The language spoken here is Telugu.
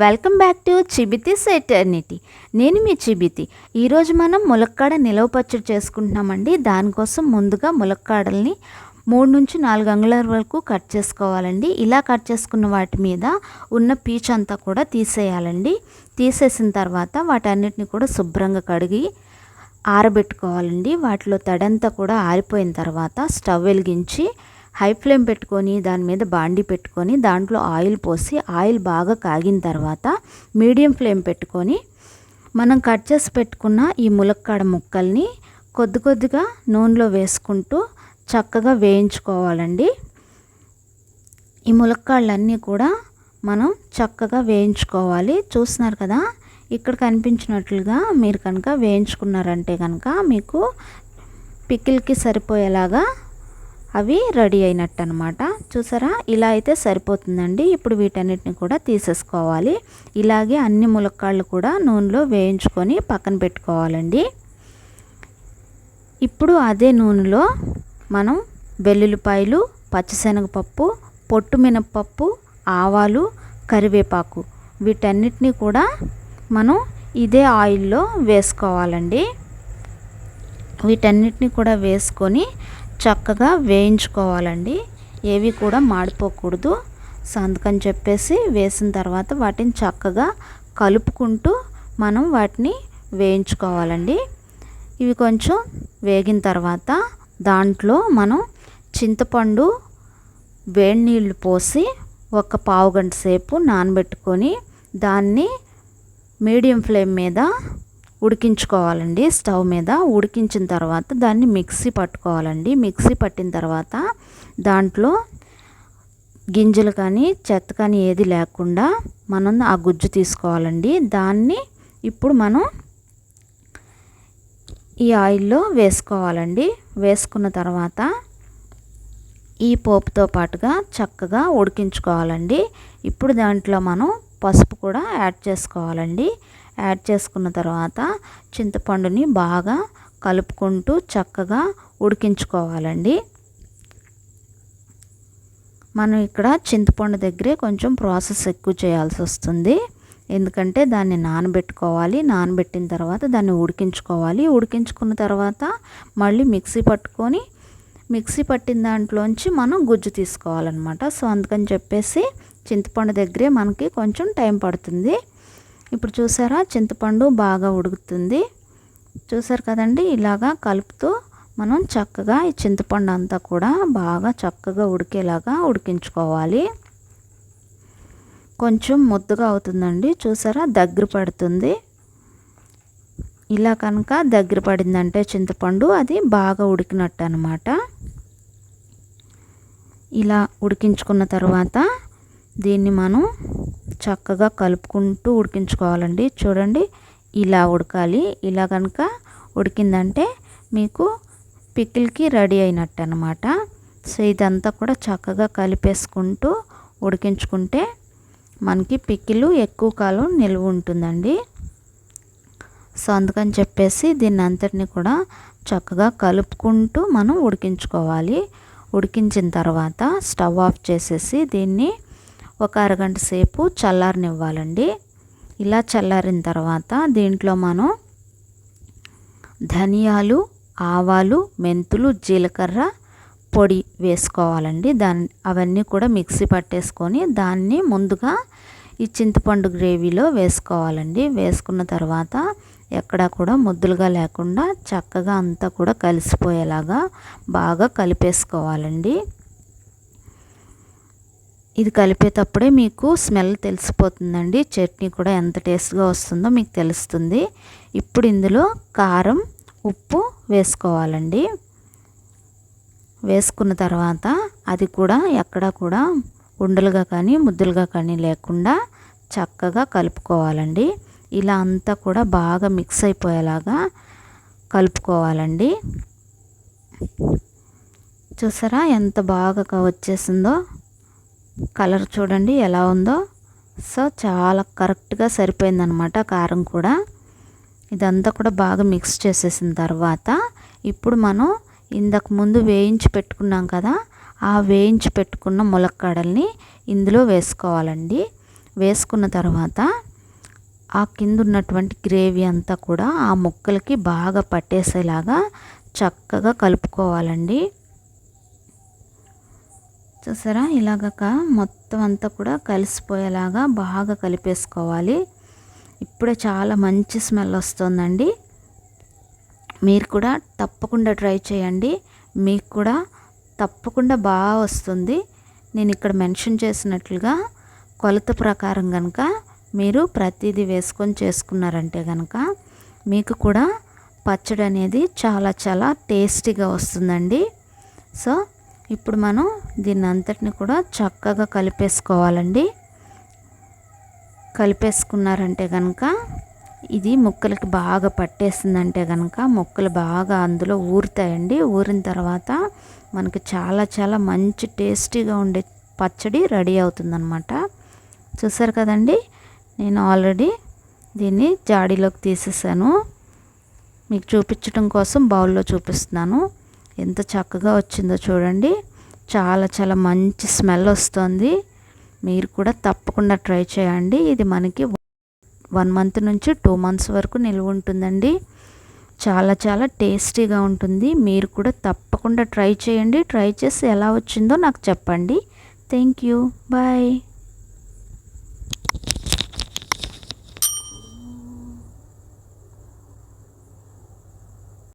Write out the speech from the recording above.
Welcome back to Chibithi's eternity. నేను మీ చిబితి. ఈరోజు మనం ములక్కాడ నిలవ పచ్చడి చేసుకుంటున్నామండి. దానికోసం ముందుగా ములక్కాడల్ని 3 నుంచి 4 అంగుళాల వరకు కట్ చేసుకోవాలండి. ఇలా కట్ చేసుకున్న వాటి మీద ఉన్న పీచు అంతా కూడా తీసేయాలండి. తీసేసిన తర్వాత వాటన్నిటిని కూడా శుభ్రంగా కడిగి ఆరబెట్టుకోవాలండి. వాటిలో తడంతా కూడా ఆరిపోయిన తర్వాత స్టవ్ వెలిగించి హై ఫ్లేమ్ పెట్టుకొని దాని మీద బాండి పెట్టుకొని దాంట్లో ఆయిల్ పోసి ఆయిల్ బాగా కాగిన తర్వాత మీడియం ఫ్లేమ్ పెట్టుకొని మనం కట్ చేసి పెట్టుకున్న ఈ ములక్కాడ ముక్కల్ని కొద్ది కొద్దిగా నూనెలో వేసుకుంటూ చక్కగా వేయించుకోవాలండి. ఈ ములక్కాడలన్నీ కూడా మనం చక్కగా వేయించుకోవాలి. చూస్తున్నారు కదా, ఇక్కడ కనిపించినట్లుగా మీరు కనుక వేయించుకున్నారంటే కనుక మీకు పికిల్కి సరిపోయేలాగా అవి రెడీ అయినట్టు అనమాట. చూసారా, ఇలా అయితే సరిపోతుందండి. ఇప్పుడు వీటన్నిటిని కూడా తీసేసుకోవాలి. ఇలాగే అన్ని ములక్కాళ్ళు కూడా నూనెలో వేయించుకొని పక్కన పెట్టుకోవాలండి. ఇప్పుడు అదే నూనెలో మనం వెల్లుల్లిపాయలు, పచ్చిశనగపప్పు, పొట్టు మినపప్పు, ఆవాలు, కరివేపాకు వీటన్నిటిని కూడా మనం ఇదే ఆయిల్లో వేసుకోవాలండి. వీటన్నిటిని కూడా వేసుకొని చక్కగా వేయించుకోవాలండి. ఏవి కూడా మాడిపోకూడదు. సో అందుకని చెప్పేసి వేసిన తర్వాత వాటిని చక్కగా కలుపుకుంటూ మనం వాటిని వేయించుకోవాలండి. ఇవి కొంచెం వేగిన తర్వాత దాంట్లో మనం చింతపండు వేడి నీళ్ళు పోసి ఒక పావు గంట సేపు నానబెట్టుకొని దాన్ని మీడియం ఫ్లేమ్ మీద ఉడికించుకోవాలండి. స్టవ్ మీద ఉడికించిన తర్వాత దాన్ని మిక్సీ పట్టుకోవాలండి. మిక్సీ పట్టిన తర్వాత దాంట్లో గింజలు కానీ చెత్త కానీ ఏది లేకుండా మనం ఆ గుజ్జు తీసుకోవాలండి. దాన్ని ఇప్పుడు మనం ఈ ఆయిల్లో వేసుకోవాలండి. వేసుకున్న తర్వాత ఈ పోపుతో పాటుగా చక్కగా ఉడికించుకోవాలండి. ఇప్పుడు దాంట్లో మనం పసుపు కూడా యాడ్ చేసుకోవాలండి. యాడ్ చేసుకున్న తర్వాత చింతపండుని బాగా కలుపుకుంటూ చక్కగా ఉడికించుకోవాలండి. మనం ఇక్కడ చింతపండు దగ్గరే కొంచెం ప్రాసెస్ ఎక్కువ చేయాల్సి వస్తుంది. ఎందుకంటే దాన్ని నానబెట్టుకోవాలి. నానబెట్టిన తర్వాత దాన్ని ఉడికించుకోవాలి. ఉడికించుకున్న తర్వాత మళ్ళీ మిక్సీ పట్టుకొని మిక్సీ పట్టిన దాంట్లోంచి మనం గుజ్జు తీసుకోవాలన్నమాట. సో అందుకని చెప్పేసి చింతపండు దగ్గరే మనకి కొంచెం టైం పడుతుంది. ఇప్పుడు చూసారా, చింతపండు బాగా ఉడుకుతుంది. చూసారు కదండి, ఇలాగా కలుపుతూ మనం చక్కగా ఈ చింతపండు అంతా కూడా బాగా చక్కగా ఉడికేలాగా ఉడికించుకోవాలి. కొంచెం ముద్దగా అవుతుందండి. చూసారా, దగ్గర పడుతుంది. ఇలా కనుక దగ్గర పడిందంటే చింతపండు అది బాగా ఉడికినట్టు అనమాట. ఇలా ఉడికించుకున్న తర్వాత దీన్ని మనం చక్కగా కలుపుకుంటూ ఉడికించుకోవాలండి. చూడండి, ఇలా ఉడకాలి. ఇలా కనుక ఉడికిందంటే మీకు పికిల్కి రెడీ అయినట్టు అనమాట. సో ఇదంతా కూడా చక్కగా కలిపేసుకుంటూ ఉడికించుకుంటే మనకి పికిల్ ఎక్కువ కాలం నిల్వ ఉంటుందండి. సో అందుకని చెప్పేసి దీన్ని అంతటిని కూడా చక్కగా కలుపుకుంటూ మనం ఉడికించుకోవాలి. ఉడికించిన తర్వాత స్టవ్ ఆఫ్ చేసేసి దీన్ని ఒక అరగంట సేపు చల్లారనివ్వాలండి. ఇలా చల్లారిన తర్వాత దీంట్లో మనం ధనియాలు, ఆవాలు, మెంతులు, జీలకర్ర పొడి వేసుకోవాలండి. అవన్నీ కూడా మిక్సీ పట్టేసుకొని దాన్ని ముందుగా ఈ చింతపండు గ్రేవీలో వేసుకోవాలండి. వేసుకున్న తర్వాత ఎక్కడా కూడా ముద్దలుగా లేకుండా చక్కగా అంతా కూడా కలిసిపోయేలాగా బాగా కలిపేసుకోవాలండి. ఇది కలిపేటప్పుడే మీకు స్మెల్ తెలిసిపోతుందండి. చట్నీ కూడా ఎంత టేస్ట్గా వస్తుందో మీకు తెలుస్తుంది. ఇప్పుడు ఇందులో కారం, ఉప్పు వేసుకోవాలండి. వేసుకున్న తర్వాత అది కూడా ఎక్కడా కూడా ఉండలుగా కానీ ముద్దలుగా కానీ లేకుండా చక్కగా కలుపుకోవాలండి. ఇలా అంతా కూడా బాగా మిక్స్ అయిపోయేలాగా కలుపుకోవాలండి. చూసారా ఎంత బాగా వచ్చేసిందో, కలర్ చూడండి ఎలా ఉందో. సో చాలా కరెక్ట్గా సరిపోయిందనమాట కారం కూడా. ఇదంతా కూడా బాగా మిక్స్ చేసేసిన తర్వాత ఇప్పుడు మనం ఇంతకు ముందు వేయించి పెట్టుకున్నాం కదా, ఆ వేయించి పెట్టుకున్న ములక్కాడల్ని ఇందులో వేసుకోవాలండి. వేసుకున్న తర్వాత ఆ కింద ఉన్నటువంటి గ్రేవీ అంతా కూడా ఆ ముక్కలకి బాగా పట్టేసేలాగా చక్కగా కలుపుకోవాలండి. చూసారా, ఇలాగ మొత్తం అంతా కూడా కలిసిపోయేలాగా బాగా కలిపేసుకోవాలి. ఇప్పుడే చాలా మంచి స్మెల్ వస్తుందండి. మీరు కూడా తప్పకుండా ట్రై చేయండి, మీకు కూడా తప్పకుండా బాగా వస్తుంది. నేను ఇక్కడ మెన్షన్ చేసినట్లుగా కొలత ప్రకారం కనుక మీరు ప్రతిదీ వేసుకొని చేసుకున్నారంటే కనుక మీకు కూడా పచ్చడి అనేది చాలా చాలా టేస్టీగా వస్తుందండి. సో ఇప్పుడు మనం దీన్ని అంతటిని కూడా చక్కగా కలిపేసుకోవాలండి. కలిపేసుకున్నారంటే కనుక ఇది ముక్కలకి బాగా పట్టేసిందంటే కనుక ముక్కలు బాగా అందులో ఊరుతాయండి. ఊరిన తర్వాత మనకి చాలా చాలా మంచి టేస్టీగా ఉండే పచ్చడి రెడీ అవుతుందన్నమాట. చూసారు కదండి, నేను ఆల్రెడీ దీన్ని జాడీలోకి తీసేసాను. మీకు చూపించడం కోసం బౌల్లో చూపిస్తున్నాను. ఎంత చక్కగా వచ్చిందో చూడండి. చాలా చాలా మంచి స్మెల్ వస్తుంది. మీరు కూడా తప్పకుండా ట్రై చేయండి. ఇది మనకి 1 మంత్ నుంచి 2 మంత్స్ వరకు నిల్వ ఉంటుందండి. చాలా చాలా టేస్టీగా ఉంటుంది. మీరు కూడా తప్పకుండా ట్రై చేయండి. ట్రై చేసి ఎలా వచ్చిందో నాకు చెప్పండి. Thank you. బాయ్.